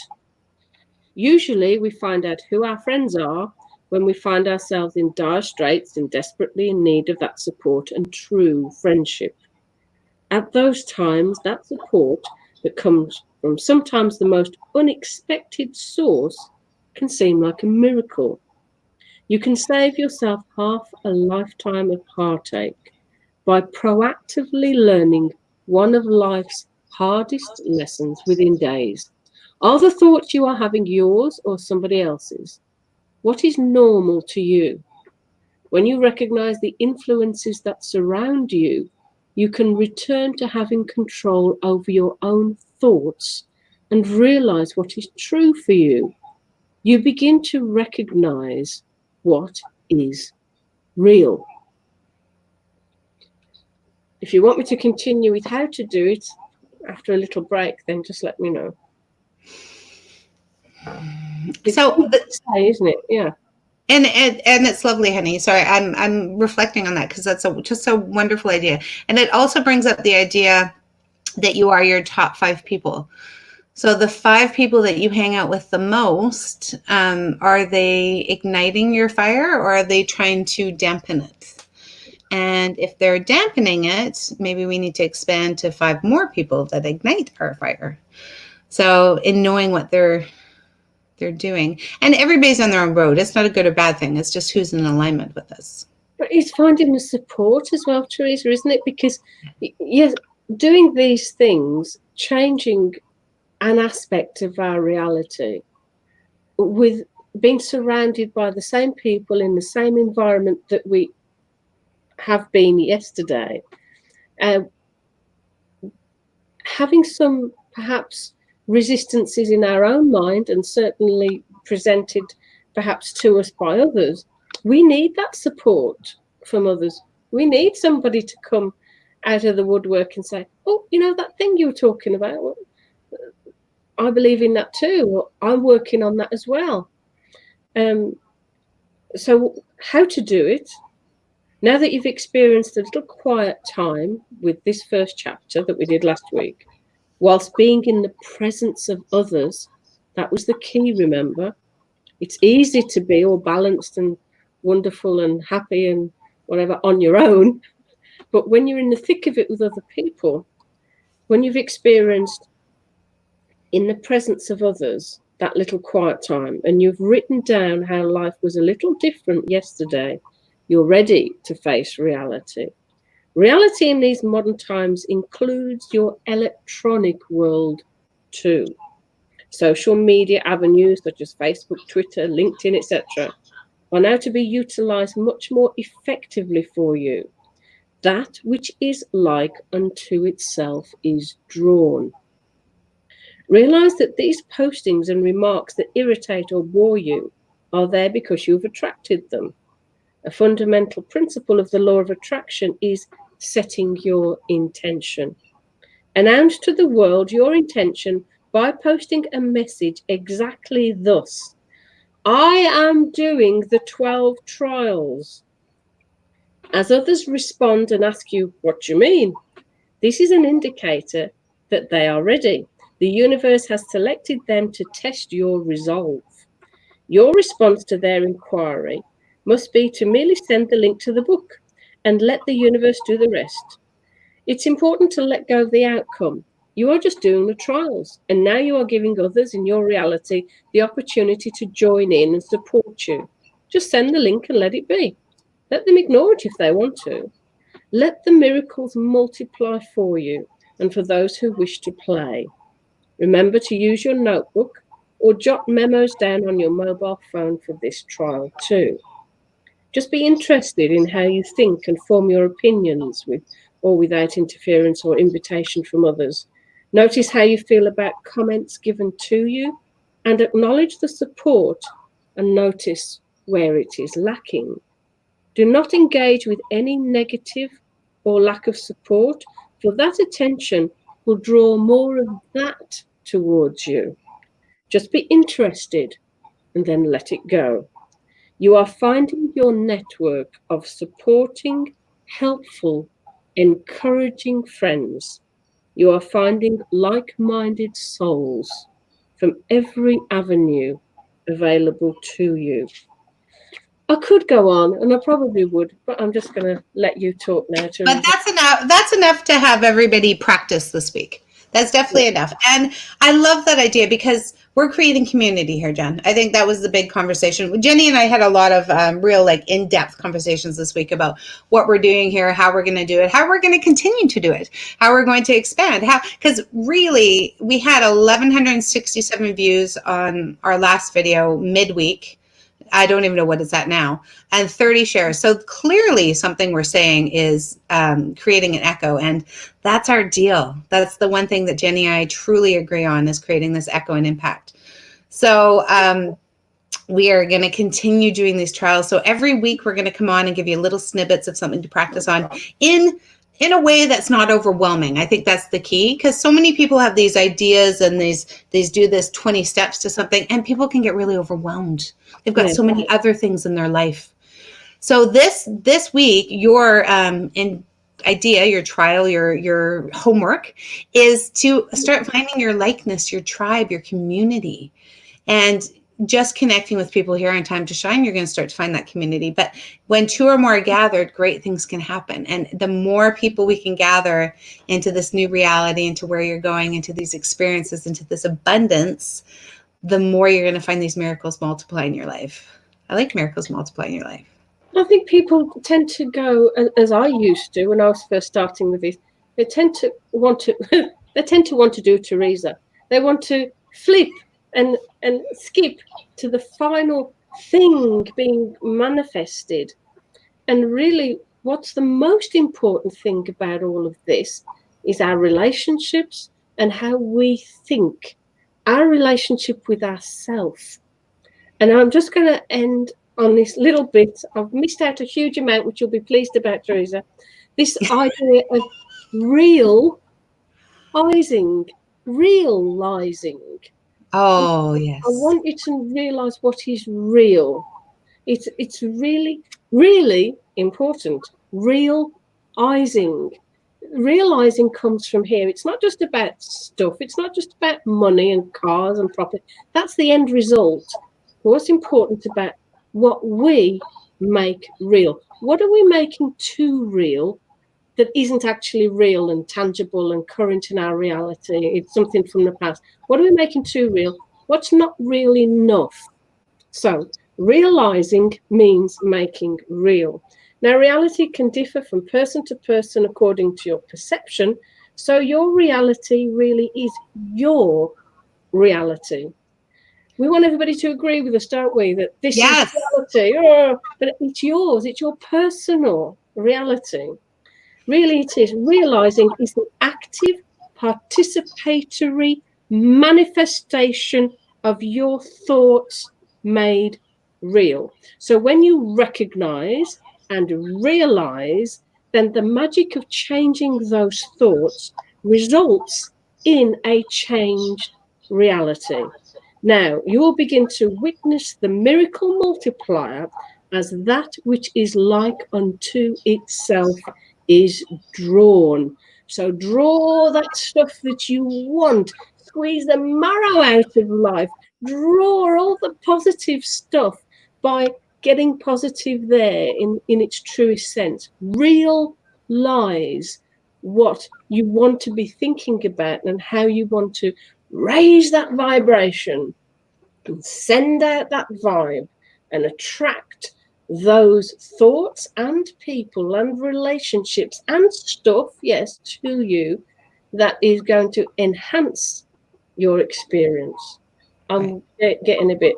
Usually we find out who our friends are when we find ourselves in dire straits and desperately in need of that support and true friendship. At those times, that support that comes from sometimes the most unexpected source can seem like a miracle. You can save yourself half a lifetime of heartache by proactively learning one of life's hardest lessons within days. Are the thoughts you are having yours or somebody else's? What is normal to you? When you recognize the influences that surround you, you can return to having control over your own thoughts and realize what is true for you. You begin to recognize what is real. If you want me to continue with how to do it after a little break, then just let me know. It's So, say, isn't it? Yeah. And it's lovely, honey. Sorry, I'm reflecting on that because that's just a wonderful idea, and it also brings up the idea that you are your top 5 people. So the 5 people that you hang out with the most, are they igniting your fire or are they trying to dampen it? And if they're dampening it, maybe we need to expand to 5 more people that ignite our fire. So in knowing what they're doing, and everybody's on their own road. It's not a good or bad thing. It's just who's in alignment with us. But it's finding the support as well, Teresa, isn't it? Because yes, doing these things, changing an aspect of our reality with being surrounded by the same people in the same environment that we have been yesterday, having some perhaps resistances in our own mind and certainly presented perhaps to us by others, we need that support from others. We need somebody to come out of the woodwork and say, oh, you know, that thing you were talking about, well, I believe in that too, or I'm working on that as well. So how to do it? Now that you've experienced a little quiet time with this first chapter that we did last week, whilst being in the presence of others, that was the key, remember. It's easy to be all balanced and wonderful and happy and whatever on your own, but when you're in the thick of it with other people, when you've experienced in the presence of others that little quiet time, and you've written down how life was a little different yesterday, you're ready to face reality. Reality in these modern times includes your electronic world too. Social media avenues such as Facebook, Twitter, LinkedIn, etc. are now to be utilized much more effectively for you. That which is like unto itself is drawn. Realize that these postings and remarks that irritate or bore you are there because you've attracted them. A fundamental principle of the law of attraction is setting your intention. Announce to the world your intention by posting a message exactly thus: I am doing the 12 trials. As others respond and ask you, what do you mean? This is an indicator that they are ready. The universe has selected them to test your resolve. Your response to their inquiry must be to merely send the link to the book and let the universe do the rest. It's important to let go of the outcome. You are just doing the trials, and now you are giving others in your reality the opportunity to join in and support you. Just send the link and let it be. Let them ignore it if they want to. Let the miracles multiply for you and for those who wish to play. Remember to use your notebook or jot memos down on your mobile phone for this trial too. Just be interested in how you think and form your opinions with or without interference or invitation from others. Notice how you feel about comments given to you and acknowledge the support and notice where it is lacking. Do not engage with any negative or lack of support, for that attention will draw more of that towards you. Just be interested and then let it go. You are finding your network of supporting, helpful, encouraging friends. You are finding like-minded souls from every avenue available to you. I could go on, and I probably would, but I'm just going to let you talk now. But that's enough. That's enough to have everybody practice this week. That's definitely enough. And I love that idea because we're creating community here, Jen. I think that was the big conversation. Jenny and I had a lot of real in-depth conversations this week about what we're doing here, how we're going to do it, how we're going to continue to do it, how we're going to expand. Because really, we had 1,167 views on our last video midweek. I don't even know what it's at now, and 30 shares. So clearly something we're saying is creating an echo, and that's our deal. That's the one thing that Jenny and I truly agree on, is creating this echo and impact. So we are going to continue doing these trials. So every week we're going to come on and give you little snippets of something to practice on in a way that's not overwhelming. I think that's the key, because so many people have these ideas and these do this 20 steps to something, and people can get really overwhelmed. They've got so many other things in their life. So this week, your idea, your trial, your homework is to start finding your likeness, your tribe, your community, and just connecting with people here on Time to Shine. You're going to start to find that community. But when two or more are gathered, great things can happen. And the more people we can gather into this new reality, into where you're going, into these experiences, into this abundance, the more you're going to find these miracles multiply in your life. I like miracles multiply in your life. I think people tend to go, as I used to when I was first starting with this, they tend to want to do Teresa. They want to flip and skip to the final thing being manifested. And really, what's the most important thing about all of this is our relationships and how we think, our relationship with ourselves. And I'm just going to end on this little bit. I've missed out a huge amount, which you'll be pleased about, Teresa. This idea of realizing. Oh, yes. I want you to realize what is real. It's really, really important. Realizing. Realizing comes from here. It's not just about stuff. It's not just about money and cars and property. That's the end result. What's important about what we make real? What are we making too real that isn't actually real and tangible and current in our reality? It's something from the past. What are we making too real? What's not real enough? So realizing means making real. Now, reality can differ from person to person according to your perception. So your reality really is your reality. We want everybody to agree with us, don't we? That this is reality. Oh, but it's yours. It's your personal reality. Really, it is. Realizing is the active, participatory manifestation of your thoughts made real. So when you recognize and realize, then the magic of changing those thoughts results in a changed reality. Now, you will begin to witness the miracle multiplier as that which is like unto itself is drawn. So draw that stuff that you want. squeeze the marrow out of life, draw all the positive stuff by getting positive there in its truest sense. Realize what you want to be thinking about and how you want to raise that vibration and send out that vibe and attract those thoughts and people and relationships and stuff, yes, to you, that is going to enhance your experience. I'm getting a bit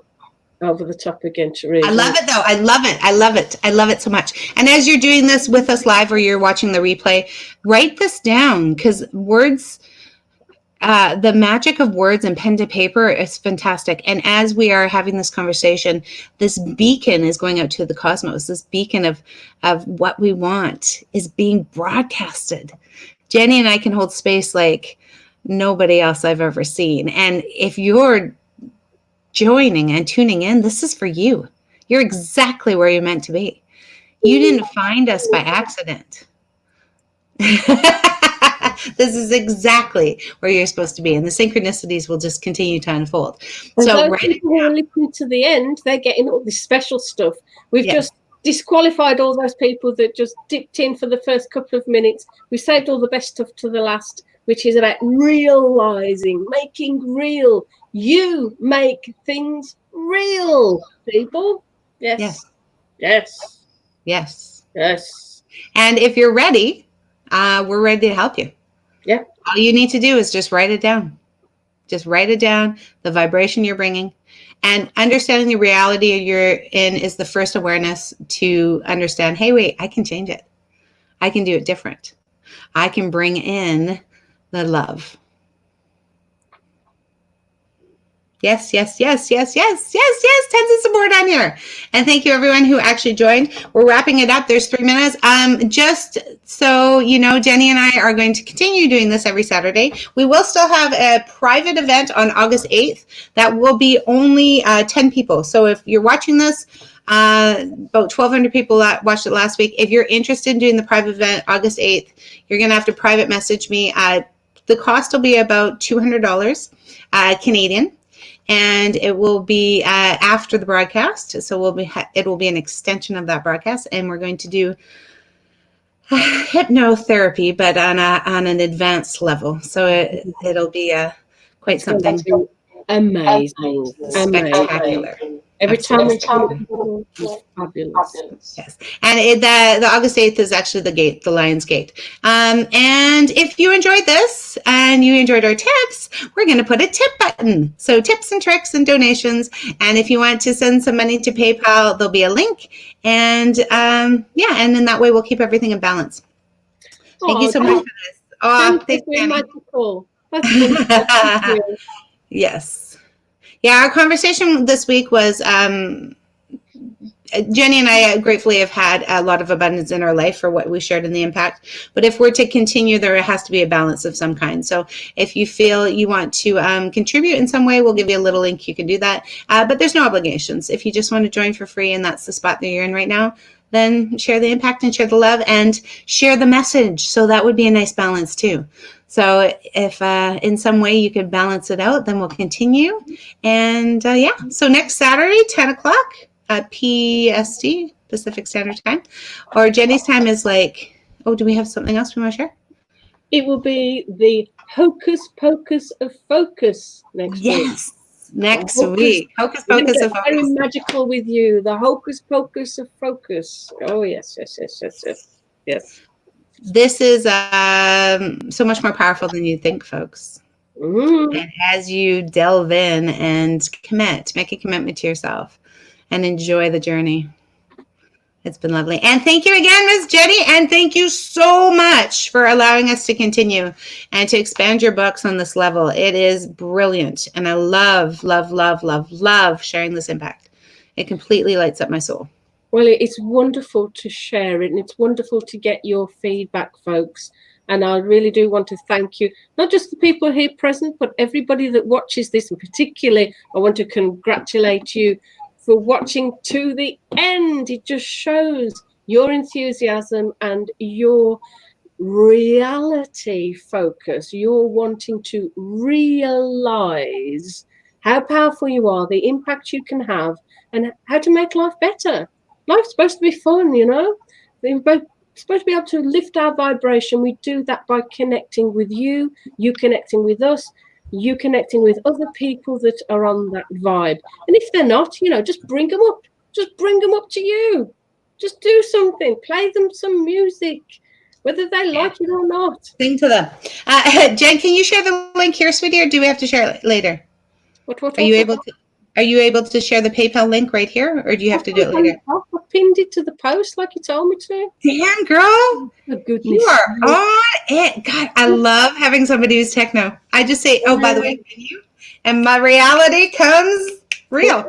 over the top again, Teresa. I love it though. I love it. I love it. I love it so much. And as you're doing this with us live or you're watching the replay, write this down, because words, the magic of words and pen to paper is fantastic. And as we are having this conversation, this beacon is going out to the cosmos. This beacon of what we want is being broadcasted. Jennie and I can hold space like nobody else I've ever seen. And if you're joining and tuning in, this is for you. You're exactly where you're meant to be. You didn't find us by accident. This is exactly where you're supposed to be, and the synchronicities will just continue to unfold. And so those people who are listening to the end, they're getting all this special stuff. We've just disqualified all those people that just dipped in for the first couple of minutes. We saved all the best stuff to the last, which is about realizing, making real. You make things real, people. Yes. Yes. Yes. Yes. Yes. And if you're ready, we're ready to help you. Yeah. All you need to do is just write it down. Just write it down, the vibration you're bringing. And understanding the reality you're in is the first awareness to understand, hey, wait, I can change it. I can do it different. I can bring in the love. Yes, yes, yes, yes, yes, yes, yes. Tons of support on here. And thank you everyone who actually joined. We're wrapping it up. There's 3 minutes. Just so you know, Jennie and I are going to continue doing this every Saturday. We will still have a private event on August 8th that will be only 10 people. So if you're watching this, about 1,200 people that watched it last week. If you're interested in doing the private event August 8th, you're going to have to private message me. The cost will be about $200 Canadian. And it will be after the broadcast, so it will be an extension of that broadcast, and we're going to do hypnotherapy, but on an advanced level. So it'll be quite something amazing, spectacular. Every time we talk, it's fabulous. Yes, and the August 8th is actually the Lion's Gate. And if you enjoyed this and you enjoyed our tips, we're going to put a tip button. So tips and tricks and donations. And if you want to send some money to PayPal, there'll be a link. And and in that way, we'll keep everything in balance. Thank you so much for this. Oh, thanks, magical. Yes. Yeah, our conversation this week was Jennie and I gratefully have had a lot of abundance in our life for what we shared in the impact. But if we're to continue, there has to be a balance of some kind. So if you feel you want to contribute in some way, we'll give you a little link. You can do that. But there's no obligations. If you just want to join for free and that's the spot that you're in right now, then share the impact and share the love and share the message. So that would be a nice balance too. So if in some way you could balance it out, then we'll continue. And so next Saturday, 10 o'clock PST, Pacific Standard Time. Or Jennie's time is like, do we have something else we want to share? It will be the Hocus Pocus of Focus next week. Yes, next week. Hocus Pocus of Focus. Very magical with you. The Hocus Pocus of Focus. Oh, yes, yes, yes, yes, yes. Yes. This is so much more powerful than you think, folks. Mm. And as you delve in and make a commitment to yourself and enjoy the journey. It's been lovely. And thank you again, Ms. Jennie. And thank you so much for allowing us to continue and to expand your books on this level. It is brilliant. And I love, love, love, love, love sharing this impact. It completely lights up my soul. Well, it's wonderful to share it, and it's wonderful to get your feedback, folks. And I really do want to thank you, not just the people here present, but everybody that watches this. And particularly, I want to congratulate you for watching to the end. It just shows your enthusiasm and your reality focus. You're wanting to realize how powerful you are, the impact you can have, and how to make life better. Life's supposed to be fun, you know? We're both supposed to be able to lift our vibration. We do that by connecting with you connecting with us, you connecting with other people that are on that vibe. And if they're not, you know, just bring them up. Just bring them up to you. Just do something. Play them some music, whether they like it or not. Sing to them. Jen, can you share the link here, sweetie, or do we have to share it later? What? Are you able to? Are you able to share the PayPal link right here, or do you have to do it later? I pinned it to the post like you told me to. Damn, girl. Oh, goodness. You are on it. God, I love having somebody who's techno. I just say, oh, by the way, can you? And my reality comes real.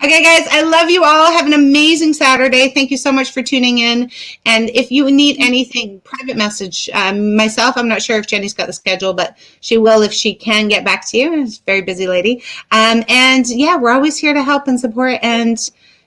Okay, guys, I love you all. Have an amazing Saturday. Thank you so much for tuning in. And if you need anything, private message. Myself, I'm not sure if Jenny's got the schedule, but she will if she can get back to you. She's a very busy lady. And yeah, we're always here to help and support and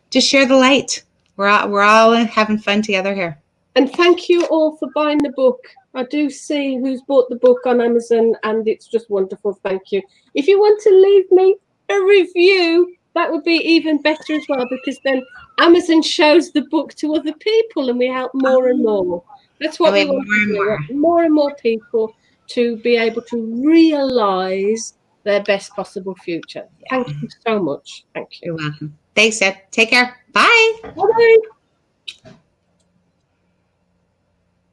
just share the light. We're all having fun together here. And thank you all for buying the book. I do see who's bought the book on Amazon, and it's just wonderful. Thank you. If you want to leave me a review, that would be even better as well, because then Amazon shows the book to other people and we help more and more. That's what we want to do. More and more people to be able to realize their best possible future. Thank you so much. Thank you. You're welcome. Thanks, Deb. Take care. Bye. Bye.